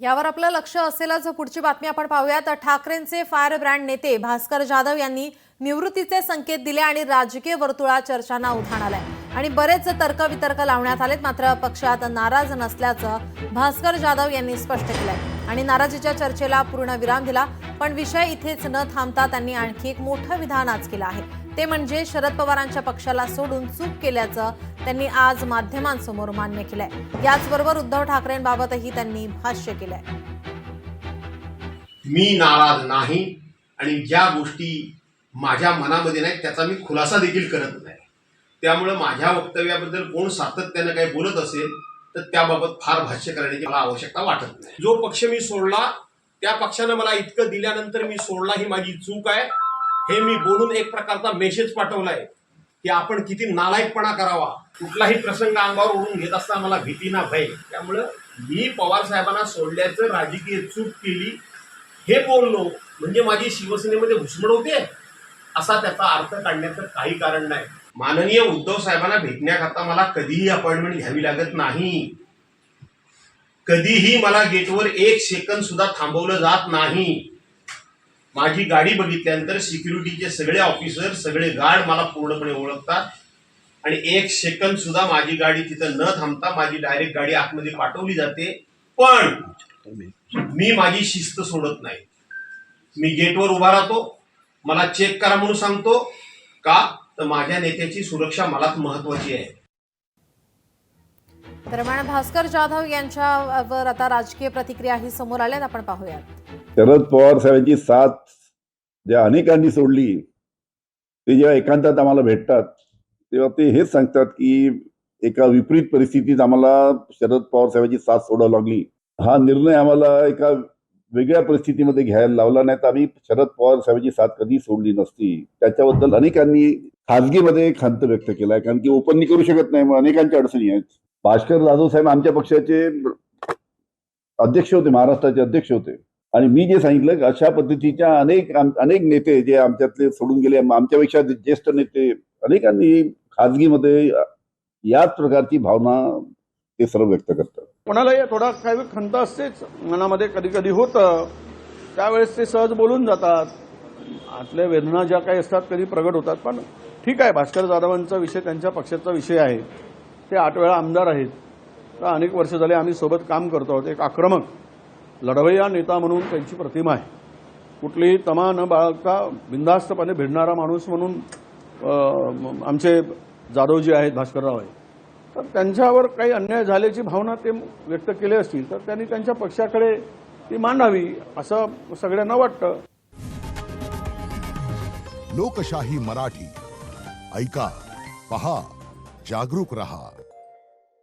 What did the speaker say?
यावर आपलं लक्ष असेलच। पुढची बातमी आपण पाहूयात। ठाकरेंचे फायर ब्रँड नेते भास्कर जाधव यांनी निवृत्तीचे संकेत दिले आणि राजकीय वर्तुळात चर्चांना उधाण आलंय आणि बरेच तर्कवितर्क लावण्यात आलेत। मात्र पक्षात नाराज नसल्याचं भास्कर जाधव यांनी स्पष्ट केलंय आणि नाराजीच्या चर्चेला पूर्ण विराम दिला। पण विषय इथेच न थांबता त्यांनी आणखी एक मोठं विधान आज केलं आहे, ते म्हणजे शरद पवारांच्या पक्षाला सोडून चूक केल्याचं त्यांनी आज माध्यमांसमोर मान्य केलंय। याचबरोबर उद्धव ठाकरेंबाबतही त्यांनी भाष्य केलंय। मी नाराज नाही आणि ज्या गोष्टी माझ्या मनामध्ये नाहीत त्याचा मी खुलासा देखील करत नाही। त्यामुळे माझ्या वक्तव्याबद्दल कोण सातत्याने काही बोलत असेल तर त्याबाबत फार भाष्य करण्याची मला आवश्यकता वाटत नाही। जो पक्ष मी सोडला त्या पक्षाने मला इतकं दिल्यानंतर मी सोडला ही माझी चूक आहे हे मी बोलून एक प्रकारचा मेसेज पाठवलाय की आपण किती नालायकपणा करावा। कुठलाही प्रसंग अंगावर ओढून घेत असताना मला भीती ना भय। त्यामुळे मी पवार साहेबांना सोडल्याचं राजकीय चूक केली हे बोललो म्हणजे माझी शिवसेनेमध्ये घुसमट होते असा त्याचा अर्थ काढण्याचं काही कारण नाही। माननीय उद्धव साहेबांना भेटण्याकरता मला कधीही अपॉइंटमेंट घ्यावी लागत नाही। कधीही मला गेटवर एक सेकंद सुद्धा थांबवलं जात नाही। माझी गाडी बघितल्यानंतर सिक्युरिटीचे सगळे ऑफिसर सगळे गार्ड मला पूर्णपणे ओळखतात आणि एक सेकंद सुद्धा माझी गाडी तिथं न थांबता माझी डायरेक्ट गाडी आतमध्ये पाठवली जाते। पण मी माझी शिस्त सोडत नाही। मी गेटवर उभा राहतो, मला चेक करा म्हणून सांगतो का तर माझ्या नेत्याची सुरक्षा मलाच महत्वाची आहे। दरम्यान भास्कर जाधव यांच्यावर आता राजकीय प्रतिक्रियाही समोर आल्यात, आपण पाहूयात। शरद पवार साहेबांची साथ ज्या अनेकांनी सोडली ते जेव्हा एकांतात आम्हाला भेटतात तेव्हा ते हेच सांगतात की एका विपरीत परिस्थितीत आम्हाला शरद पवार साहेबांची साथ सोडावी लागली। हा निर्णय आम्हाला एका वेगळ्या परिस्थितीमध्ये घ्यायला लावला, नाही तर आम्ही शरद पवार साहेबांची साथ कधी सोडली नसती। त्याच्याबद्दल अनेकांनी खासगीमध्ये खंत व्यक्त केलाय, कारण की ओपनली करू शकत नाही, मग अनेकांच्या अडचणी आहेत। भास्कर जाधव साहेब आमच्या पक्षाचे अध्यक्ष होते, महाराष्ट्राचे अध्यक्ष होते आणि मी जे सांगितलं अशा पद्धतीच्या अनेक नेते जे आमच्यातले सोडून गेले, आमच्यापेक्षा ज्येष्ठ नेते अनेकांनी खासगीमध्ये याच प्रकारची भावना ते सर्व व्यक्त करतात। कोणालाही थोडा काही खंत असतेच मनामध्ये, कधी कधी होतं, त्यावेळेस ते सहज बोलून जातात। आतल्या वेदना ज्या काही असतात कधी प्रगट होतात। पण ठीक आहे, भास्कर जाधवांचा विषय त्यांच्या पक्षाचा विषय आहे। ते 8 वेळा आमदार आहेत, तर अनेक वर्ष झाले आम्ही सोबत काम करतो आहोत। एक आक्रमक लढवय्या नेता म्हणून त्यांची प्रतिमा आहे। कुठलीही तमा न बाळगता बिनधास्तपणे भिडणारा माणूस म्हणून आमचे जाधवजी आहेत, भास्करराव आहेत। तर त्यांच्यावर काही अन्याय झाल्याची भावना ते व्यक्त केली असतील तर त्यांनी त्यांच्या पक्षाकडे ती मांडावी असं सगळ्यांना वाटतं। लोकशाही मराठी ऐका, पहा, जागरूक रहा।